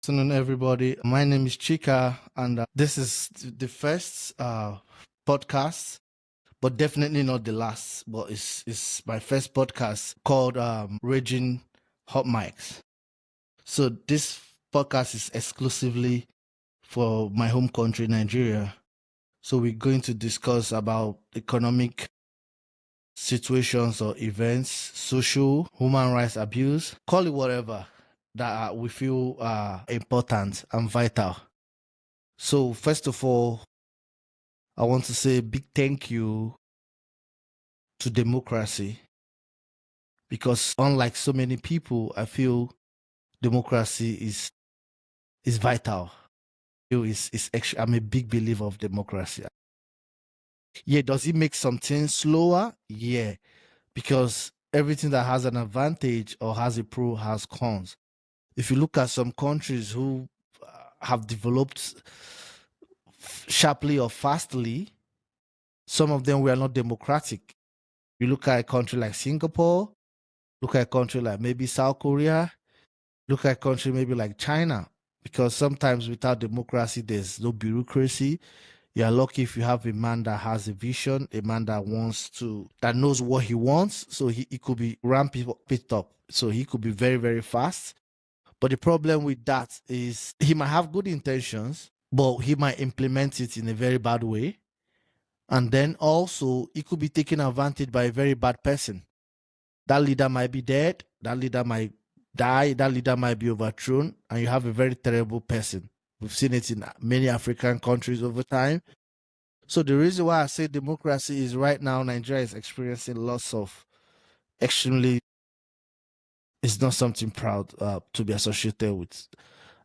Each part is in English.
Afternoon, everybody. My name is Chika, and this is the first podcast, but definitely not the last. But it's my first podcast called Raging Hot Mics. So this podcast is exclusively for my home country, Nigeria. So we're going to discuss about economic situations or events, social, human rights abuse, call it whatever that we feel are important and vital. So first of all, I want to say a big thank you to democracy because unlike so many people, I feel democracy is vital. I'm a big believer of democracy. Yeah, does it make something slower? Yeah, because everything that has an advantage or has a pro has cons. If you look at some countries who have developed sharply or fastly, some of them were not democratic. You look at a country like Singapore, look at a country like maybe South Korea, look at a country maybe like China, because sometimes without democracy, there's no bureaucracy. You're lucky if you have a man that has a vision, a man that knows what he wants. So he could be ramp it up. So he could be very, very fast. But the problem with that is he might have good intentions, but he might implement it in a very bad way. And then also, he could be taken advantage by a very bad person. That leader might be dead, that leader might die, that leader might be overthrown, and you have a very terrible person. We've seen it in many African countries over time. So the reason why I say democracy is right now, Nigeria is experiencing lots of extremely, it's not something proud to be associated with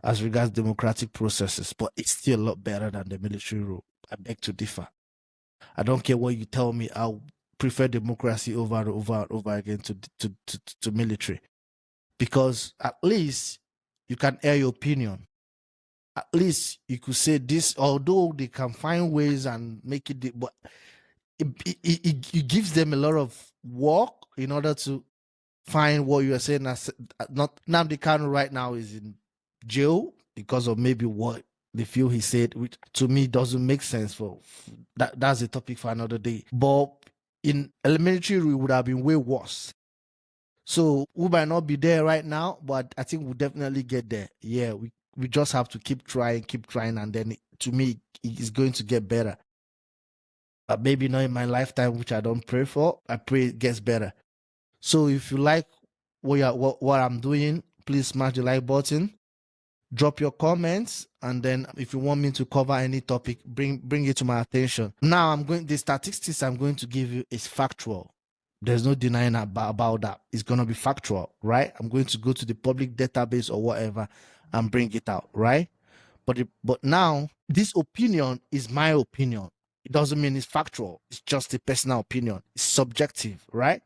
as regards democratic processes, but it's still a lot better than the military rule. I beg to differ. I don't care what you tell me. I'll prefer democracy over and over and over again to military, because at least you can air your opinion. At least you could say this, although they can find ways and make it, but it gives them a lot of work in order to find what you are saying. As not Nnamdi Kanu right now is in jail because of maybe what they feel he said, which to me doesn't make sense. For that's a topic for another day. But in elementary, we would have been way worse. So we might not be there right now, but I think we'll definitely get there. Yeah, we just have to keep trying, and then to me, it's going to get better. Maybe not in my lifetime, which I don't pray for. I pray it gets better. So if you like what I'm doing, please smash the like button, drop your comments, and then if you want me to cover any topic, bring it to my attention. Now the statistics I'm going to give you is factual. There's no denying about that. It's going to be factual, right? I'm going to go to the public database or whatever and bring it out, right? But now this opinion is my opinion. It doesn't mean it's factual. It's just a personal opinion. It's subjective, right?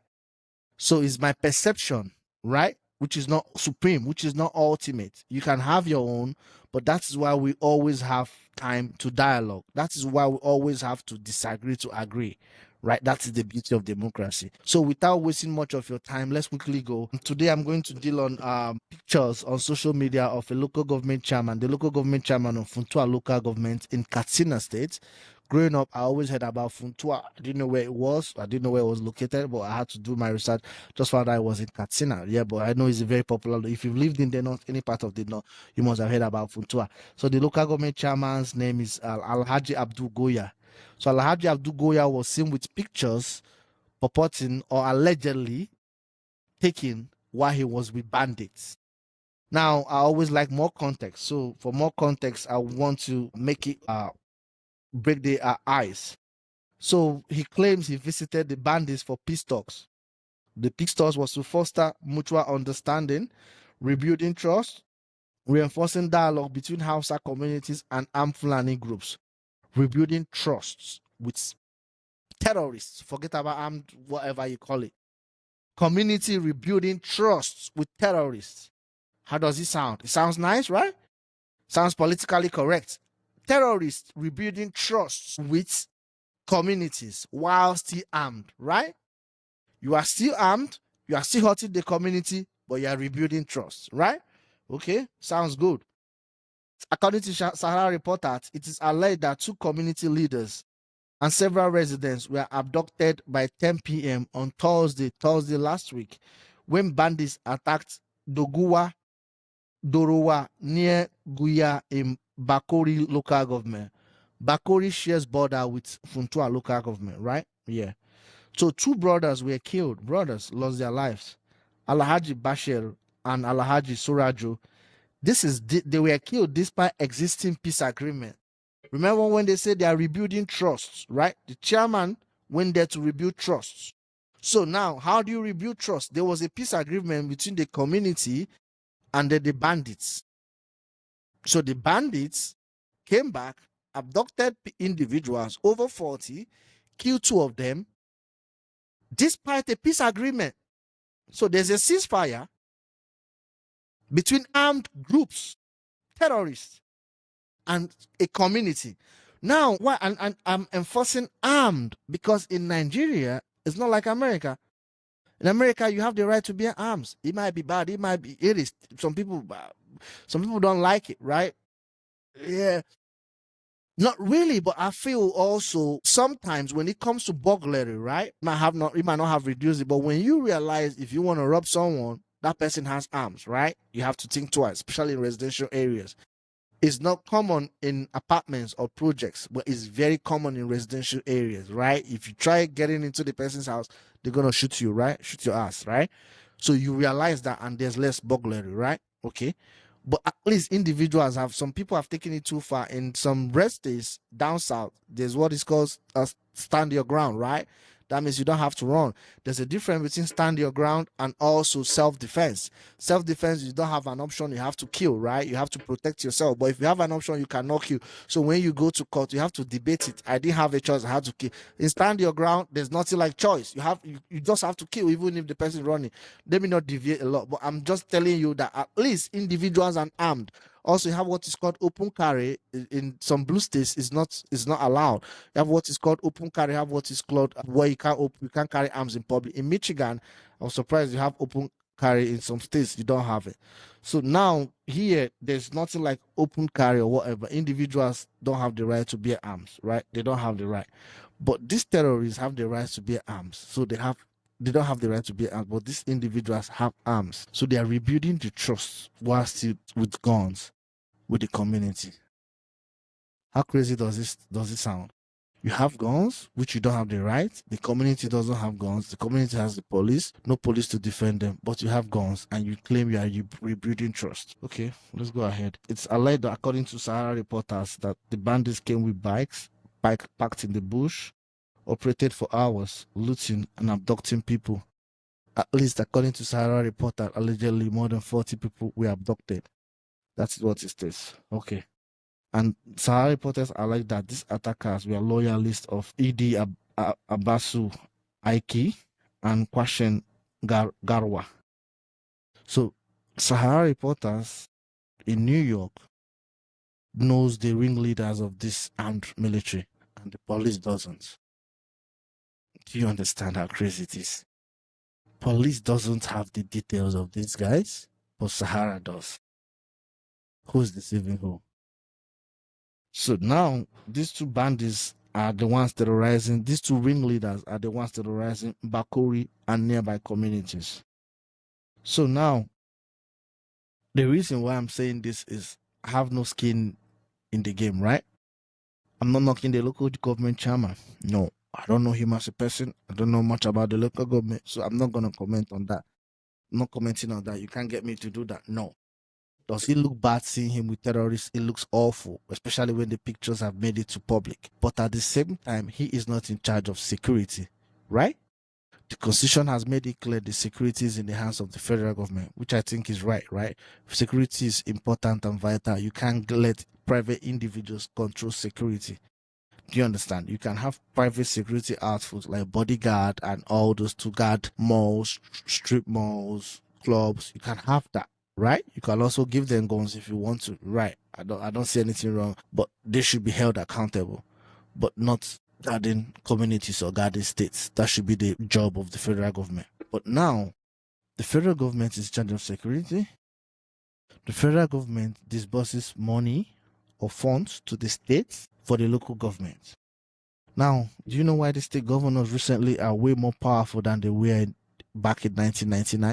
So it's my perception, right? Which is not supreme, which is not ultimate. You can have your own, but that is why we always have time to dialogue. That is why we always have to disagree to agree, right? That is the beauty of democracy. So without wasting much of your time, let's quickly go. Today I'm going to deal on pictures on social media of a local government chairman, the local government chairman of Funtua Local Government in Katsina State. Growing up, I always heard about Funtua. I didn't know where it was. I didn't know where it was located, but I had to do my research. Just found out it was in Katsina. Yeah, but I know it's a very popular. If you've lived in the north, any part of the north, you must have heard about Funtua. So the local government chairman's name is Alhaji Abdu Goya. So Alhaji Abdu Goya was seen with pictures purporting or allegedly taken while he was with bandits. Now, I always like more context. So for more context, I want to make it break the ice. So he claims he visited the bandits for peace talks. The peace talks was to foster mutual understanding, rebuilding trust, reinforcing dialogue between Hausa communities and armed Fulani groups, rebuilding trusts with terrorists. Forget about armed, whatever you call it. Community rebuilding trusts with terrorists. How does it sound? It sounds nice, right? Sounds politically correct. Terrorists rebuilding trusts with communities while still armed, right? You are still armed, you are still hurting the community, but you are rebuilding trust, right? Okay, sounds good. According to Sahara Reporters, it is alleged that 2 community leaders and several residents were abducted by 10 p.m. on Thursday last week, when bandits attacked Dorowa near Goya in Bakori local government. Bakori shares border with Funtua local government, right? Yeah. So 2 brothers were killed. Brothers lost their lives. Alhaji Bashir and Alhaji Surajo. They were killed despite existing peace agreement. Remember when they said they are rebuilding trusts, right? The chairman went there to rebuild trusts. So now, how do you rebuild trust? There was a peace agreement between the community and the bandits. So the bandits came back, abducted individuals, over 40, killed 2 of them, despite a peace agreement. So there's a ceasefire between armed groups, terrorists, and a community. Now, why? And I'm enforcing armed because in Nigeria, it's not like America. In America, you have the right to bear arms. It might be bad. It is. Some people don't like it, right? Yeah. Not really, but I feel also sometimes when it comes to burglary, right? You might not have reduced it, but when you realize if you want to rob someone, that person has arms, right? You have to think twice, especially in residential areas. It's not common in apartments or projects, but it's very common in residential areas, right? If you try getting into the person's house, they're gonna shoot you, right? Shoot your ass, right? So you realize that, and there's less burglary, right? Okay. But at least some people have taken it too far. In some red states down south, there's what is called stand your ground, right? That means you don't have to run. There's a difference between stand your ground and also self-defense. Self-defense, you don't have an option, you have to kill, right? You have to protect yourself. But if you have an option, you cannot kill. So when you go to court, you have to debate it. I didn't have a choice, I had to kill. In stand your ground, there's nothing like choice. You just have to kill, even if the person is running. Let me not deviate a lot, but I'm just telling you that at least individuals and armed. Also, you have what is called open carry. In some blue states is not allowed. You have what is called open carry. You have what is called where you can't carry arms in public. In Michigan, I was surprised you have open carry. In some states you don't have it. So now here there's nothing like open carry or whatever. Individuals don't have the right to bear arms, right? They don't have the right. But these terrorists have the right to bear arms. So they don't have the right to bear arms, but these individuals have arms. So they are rebuilding the trust while still with guns with the community. How crazy does it sound? You have guns, which you don't have the right. The community doesn't have guns. The community has the police, no police to defend them, but you have guns and you claim you are rebuilding trust. Okay, let's go ahead. It's alleged that according to Sahara Reporters that the bandits came with bikes, parked in the bush, operated for hours, looting and abducting people. At least according to Sahara Reporter, allegedly more than 40 people were abducted. That's what it says. Okay. And Sahara reporters allege that these attackers were loyalists of Idi Abasu Aiki and Kwashen Garwa. So Sahara reporters in New York knows the ringleaders of this armed military, and the police doesn't. Do you understand how crazy it is? Police doesn't have the details of these guys, but Sahara does. Who's deceiving who? So now these 2 bandits are the ones terrorizing, these 2 ringleaders are the ones terrorizing Bakori and nearby communities. So now, the reason why I'm saying this is I have no skin in the game, right? I'm not knocking the local government chairman. No, I don't know him as a person. I don't know much about the local government, so I'm not going to comment on that. I'm not commenting on that. You can't get me to do that. No. Does it look bad seeing him with terrorists? It looks awful, especially when the pictures have made it to public. But at the same time, he is not in charge of security, right? The Constitution has made it clear the security is in the hands of the federal government, which I think is right? Security is important and vital. You can't let private individuals control security. Do you understand? You can have private security outfits like bodyguard and all those to guard malls, strip malls, clubs. You can have that. Right? You can also give them guns if you want to. Right? I don't see anything wrong, but they should be held accountable, but not guarding communities or guarding states. That should be the job of the federal government. But now, the federal government is in charge of security. The federal government disburses money or funds to the states for the local government. Now, do you know why the state governors recently are way more powerful than they were back in 1999?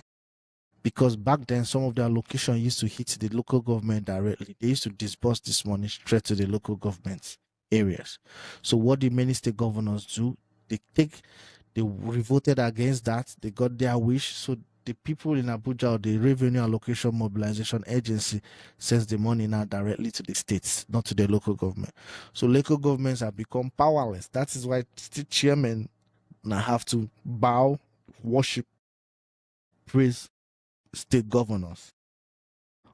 Because back then, some of their location used to hit the local government directly. They used to disburse this money straight to the local government areas. So what did many state governors do? They revolted against that. They got their wish. So the people in Abuja, or the Revenue Allocation Mobilization Agency, sends the money now directly to the states, not to the local government. So local governments have become powerless. That is why state chairmen now have to bow, worship, praise state governors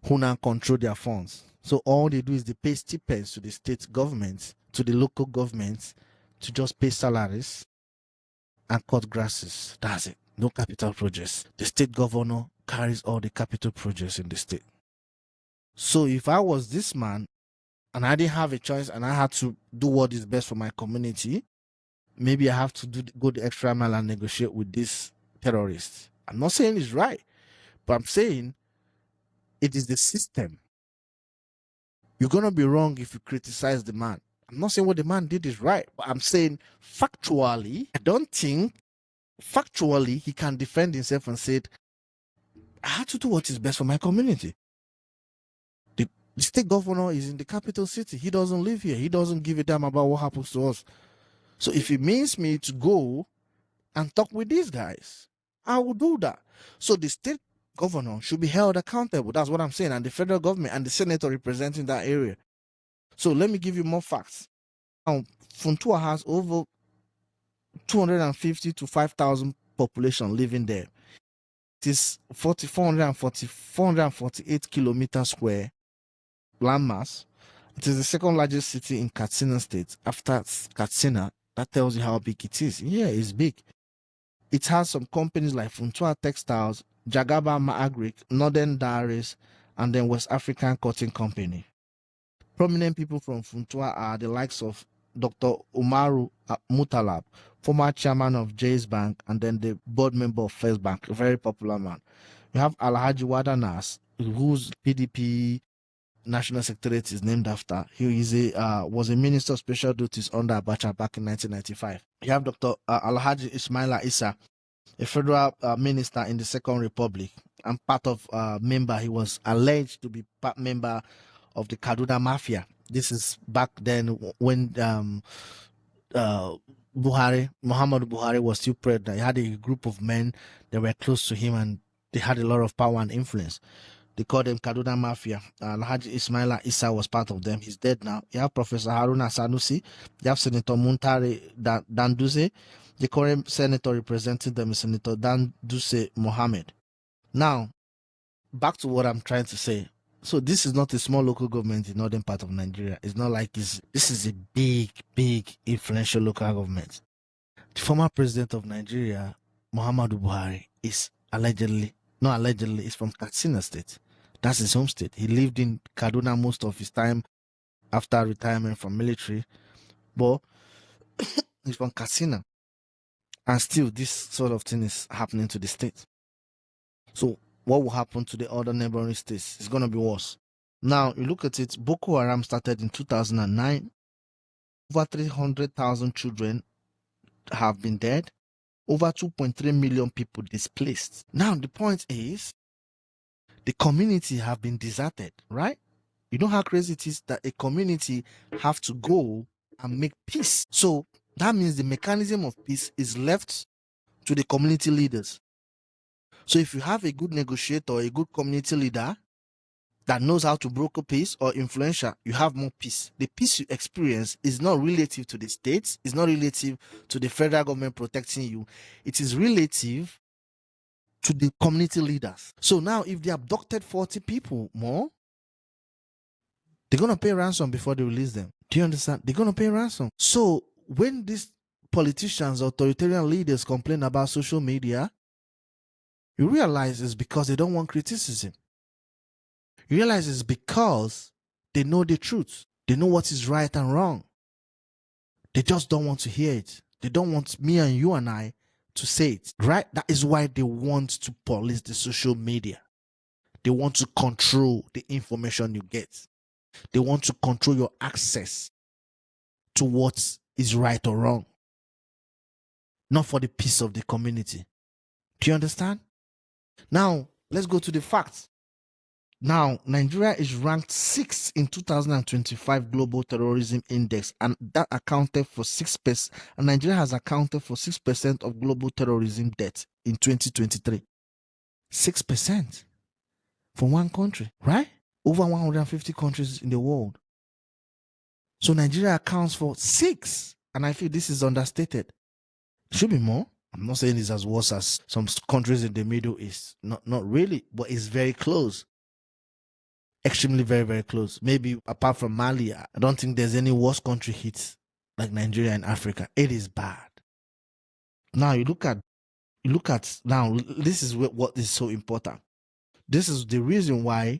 who now control their funds. So all they do is they pay stipends to the state governments, to the local governments, to just pay salaries and cut grasses. That's it. No capital projects. The state governor carries all the capital projects in the state. So if I was this man and I didn't have a choice and I had to do what is best for my community, maybe I have to go the extra mile and negotiate with these terrorists. I'm not saying it's right, but I'm saying it is the system. You're going to be wrong if you criticize the man. I'm not saying what the man did is right, but I'm saying factually, I don't think factually he can defend himself and say, I had to do what is best for my community. The state governor is in the capital city. He doesn't live here. He doesn't give a damn about what happens to us. So if it means me to go and talk with these guys, I will do that. So the state governor should be held accountable. That's what I'm saying. And the federal government and the senator representing that area. So let me give you more facts. Now, Funtua has over 250 to 5,000 population living there. It is 448 kilometers square landmass. It is the second largest city in Katsina State after Katsina. That tells you how big it is. Yeah, it's big. It has some companies like Funtua Textiles, Jagaba Agric, Northern Dairies, and then West African Cotton Company. Prominent people from Funtua are the likes of Dr. Umaru Mutalab, former chairman of Jay's Bank, and then the board member of First Bank, a very popular man. You have Alhaji Wadanas, whose PDP national secretariat is named after. He is was a minister of special duties under Abacha back in 1995. You have Dr. Alhaji Ismaila Issa, a federal minister in the Second Republic, and part of member. He was alleged to be part member of the Kaduna Mafia. This is back then when Muhammadu Buhari was still president. He had a group of men that were close to him and they had a lot of power and influence. They called them Kaduna Mafia. Alhaji Ismaila Issa was part of them. He's dead now. You have Professor Haruna Sanusi. You have Senator Muntari Danduze. The current senator representing them is Senator Danduze Mohammed. Now, back to what I'm trying to say. So this is not a small local government in northern part of Nigeria. It's not like this is a big, influential local government. The former president of Nigeria, Muhammadu Buhari, is is from Katsina State. That's his home state. He lived in Kaduna most of his time after retirement from military, but he's from Katsina. And still, this sort of thing is happening to the state. So what will happen to the other neighboring states? It's going to be worse. Now, you look at it, Boko Haram started in 2009. Over 300,000 children have been dead. Over 2.3 million people displaced. Now, the point is, the community have been deserted, right? You know how crazy it is that a community have to go and make peace. So that means the mechanism of peace is left to the community leaders. So if you have a good negotiator, a good community leader that knows how to broker peace or influential, you have more peace. The peace you experience is not relative to the states, it's not relative to the federal government protecting you. It is relative to the community leaders. So now if they abducted 40 people more, they're going to pay ransom before they release them. Do you understand? They're going to pay ransom. So when these politicians, authoritarian leaders complain about social media, you realize it's because they don't want criticism. You realize it's because they know the truth. They know what is right and wrong. They just don't want to hear it. They don't want me and you and I to say it, right? That is why they want to police the social media. They want to control the information you get. They want to control your access to what is right or wrong, not for the peace of the community. Do you understand? Now, let's go to the facts. Now, Nigeria is ranked 6th in 2025 Global Terrorism Index, and that accounted for 6%. And Nigeria has accounted for 6% of global terrorism deaths in 2023. 6% for one country, right? Over 150 countries in the world. So Nigeria accounts for 6, and I feel this is understated. It should be more. I'm not saying it's as worse as some countries in the Middle East. Not really, but it's very close. Extremely, very, very close. Maybe apart from Mali, I don't think there's any worse country hit like Nigeria in Africa. It is bad. Now you look at now, this is what is so important. This is the reason why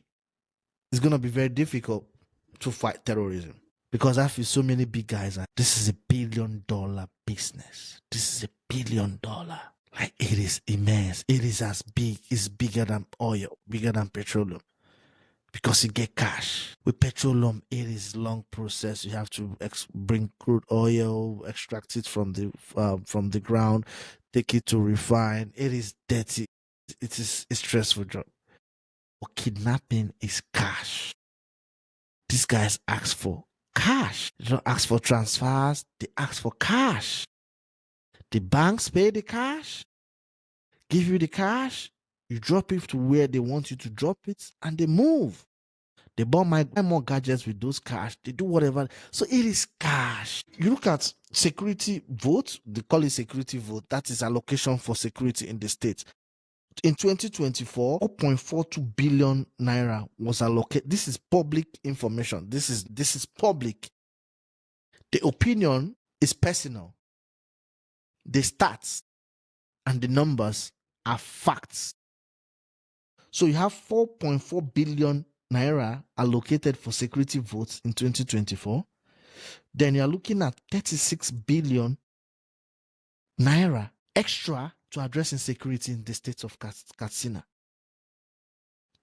it's going to be very difficult to fight terrorism. Because I feel so many big guys are, this is $1 billion business. This is $1 billion. Like, it is immense. It is as big. It's bigger than oil, bigger than petroleum. Because you get cash. With petroleum, it is long process. You have to bring crude oil, extract it from the ground, take it to refine. It is dirty. It is a stressful job. But kidnapping is cash. These guys ask for cash. They don't ask for transfers. They ask for cash. The banks pay the cash, give you the cash, you drop it to where they want you to drop it, and they move. They buy more gadgets with those cash. They do whatever. So it is cash. You look at security vote. They call it security vote. That is allocation for security in the state. In 2024, 4.42 billion naira was allocated. This is public information. This is public. The opinion is personal. The stats and the numbers are facts. So you have 4.4 billion naira allocated for security votes in 2024. Then you're looking at 36 billion naira extra to address insecurity in the state of Katsina.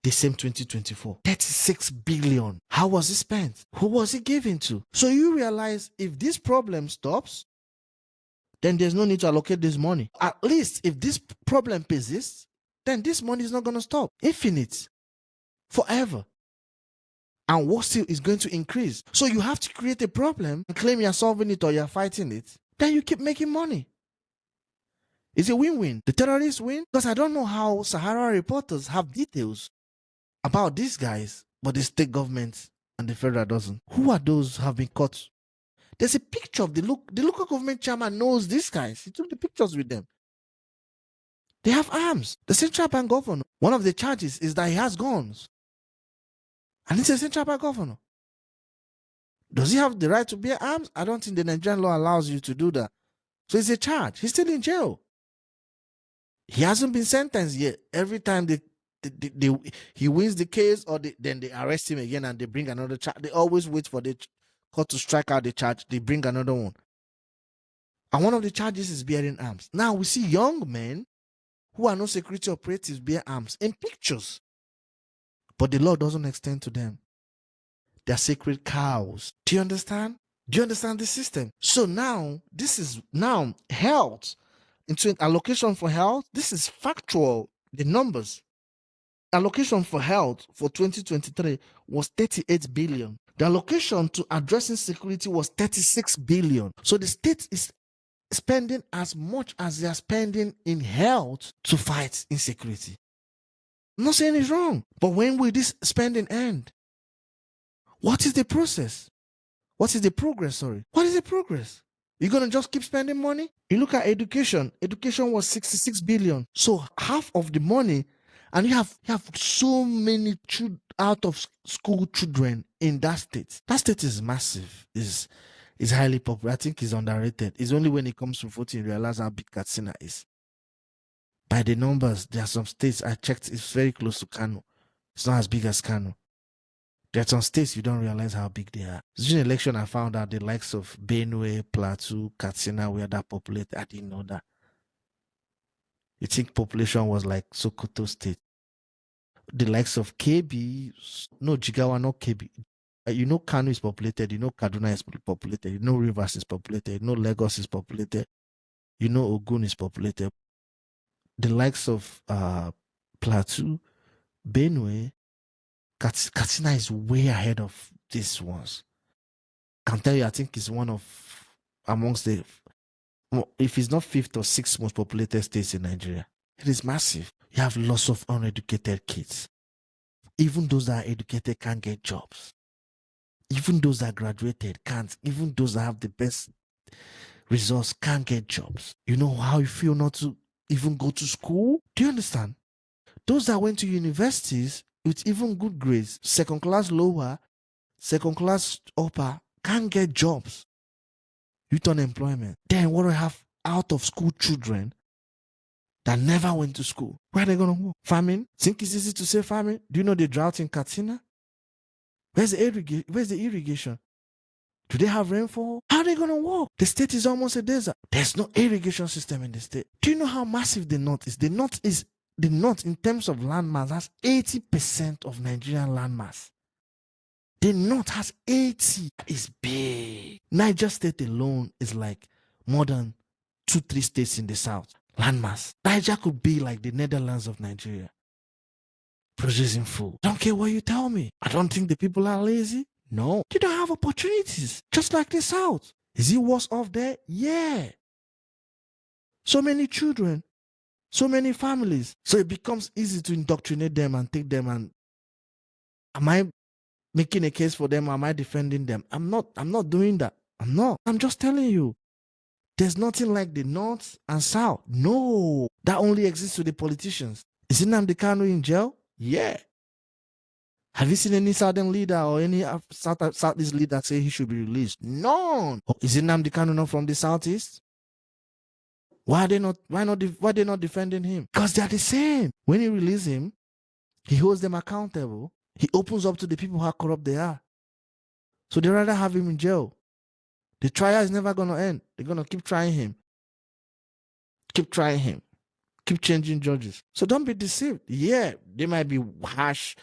The same 2024. 36 billion. How was it spent? Who was it given to? So you realize if this problem stops, then there's no need to allocate this money. At least if this problem persists, then this money is not going to stop. Infinite. Forever. And what still is going to increase. So you have to create a problem and claim you're solving it or you're fighting it. Then you keep making money. It's a win-win. The terrorists win because I don't know how Sahara reporters have details about these guys, but the state government and the federal doesn't. Who are those who have been caught? There's a picture of the local government chairman knows these guys. He took the pictures with them. They have arms. The central bank governor, one of the charges is that he has guns. And he's a central bank governor. Does he have the right to bear arms? I don't think the Nigerian law allows you to do that. So it's a charge. He's still in jail. He hasn't been sentenced yet. Every time he wins the case or then they arrest him again and they bring another charge. They always wait for the court to strike out the charge. They bring another one. And one of the charges is bearing arms. Now we see young men who are no security operatives bear arms in pictures. But the law doesn't extend to them. They're sacred cows. Do you understand? Do you understand the system? So now, this is now health. Into allocation for health, this is factual. The numbers. Allocation for health for 2023 was 38 billion. The allocation to addressing security was 36 billion. So the state is spending as much as they are spending in health to fight insecurity. I'm not saying it's wrong, but when will this spending end? What is the process? What is the progress? Sorry. What is the progress? You're going to just keep spending money? You look at education. Education was 66 billion. So half of the money, and you have so many out of school children in that state. That state is massive. Is highly popular. I think it's underrated. It's only when it comes to voting you realize how big Katsina is. By the numbers, there are some states I checked, it's very close to Kano. It's not as big as Kano. There are some states you don't realize how big they are. During the election, I found out the likes of Benue, Plateau, Katsina were that populated. I didn't know that. You think population was like Sokoto State. the likes of KB, no, Jigawa, not KB. You know, Kano is populated. You know, Kaduna is populated. You know, Rivers is populated. You know, Lagos is populated. You know, Ogun is populated. The likes of Plateau, Benue, Katsina is way ahead of these ones. I can tell you, I think it's one of amongst the, if it's not fifth or sixth most populated states in Nigeria. It is massive. You have lots of uneducated kids. Even those that are educated can't get jobs. Even those that graduated can't. Even those that have the best results can't get jobs. You know how you feel not to even go to school? Do you understand? Those that went to universities with even good grades, second class lower, second class upper, can't get jobs. Youth unemployment. Then what do I have out of school children that never went to school? Where are they going to work? Farming? Think it's easy to say farming? Do you know the drought in Katsina? Where's the irrigation? Do they have rainfall? How are they going to work? The state is almost a desert. There's no irrigation system in the state. Do you know how massive the north is? The north in terms of landmass has 80% of Nigerian landmass. The north has 80. It's big. Niger State alone is like more than 2-3 states in the south. Landmass. Niger could be like the Netherlands of Nigeria. Producing food. Don't care what you tell me. I don't think the people are lazy. No. They don't have opportunities. Just like the south. Is he worse off there? Yeah. So many children. So many families. So it becomes easy to indoctrinate them and take them. And am I making a case for them? Am I defending them? I'm not doing that. I'm not. I'm just telling you. There's nothing like the north and south. No. That only exists to the politicians. Is Nnamdi Kanu in jail? Yeah. Have you seen any southern leader or any southeast leader say he should be released? None. Is Nnamdi Kanu not from the southeast? Why are they not defending him? Because they are the same. When he releases him, he holds them accountable. He opens up to the people how corrupt they are. So they rather have him in jail. The trial is never going to end. They're going to keep trying him. Keep trying him. Keep changing judges. So don't be deceived. Yeah, they might be harsh.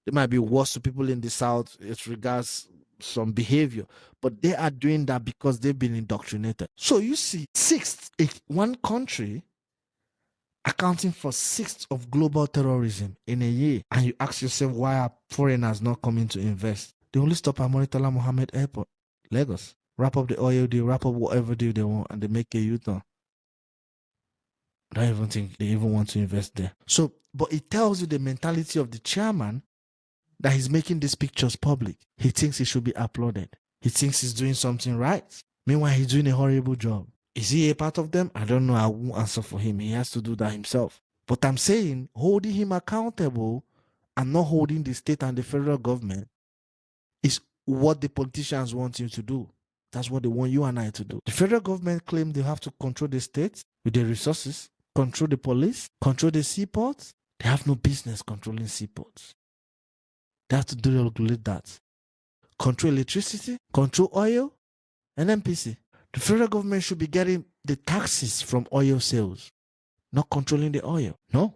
They might be worse to people in the south as regards some behavior. But they are doing that because they've been indoctrinated. So you see, one country accounting for 1/6 of global terrorism in a year. And you ask yourself, why are foreigners not coming to invest? They only stop at Murtala Mohammed Airport, Lagos. Wrap up the oil deal, wrap up whatever deal they want, and they make a U-turn. I don't even think they even want to invest there. So, but it tells you the mentality of the chairman that he's making these pictures public. He thinks he should be applauded. He thinks he's doing something right. Meanwhile, he's doing a horrible job. Is he a part of them? I don't know. I won't answer for him. He has to do that himself. But I'm saying holding him accountable and not holding the state and the federal government is what the politicians want you to do. That's what they want you and I to do. The federal government claims they have to control the state with their resources, control the police, control the seaports. They have no business controlling seaports. They have to deregulate that. Control electricity, control oil, and NPC. The federal government should be getting the taxes from oil sales, not controlling the oil. No.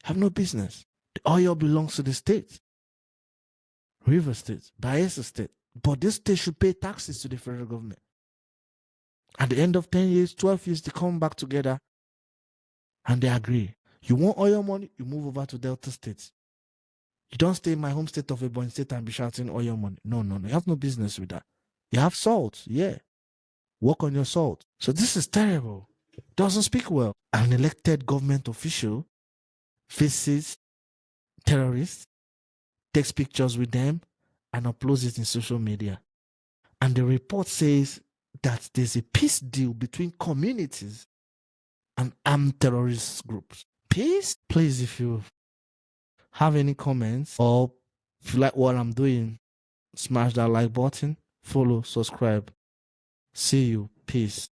Have no business. The oil belongs to the state. River State, Bayelsa State. But this state should pay taxes to the federal government. At the end of 10 years, 12 years, they come back together and they agree. You want oil money, you move over to Delta State. You don't stay in my home state of Ebonyi State and be shouting oil money. No. You have no business with that. You have salt, yeah. Work on your salt. So this is terrible. Doesn't speak well. An elected government official faces terrorists, takes pictures with them, and uploads it in social media. And the report says that there's a peace deal between communities and armed terrorist groups. Peace? Please, if you have any comments or if you like what I'm doing, smash that like button, follow, subscribe. See you. Peace.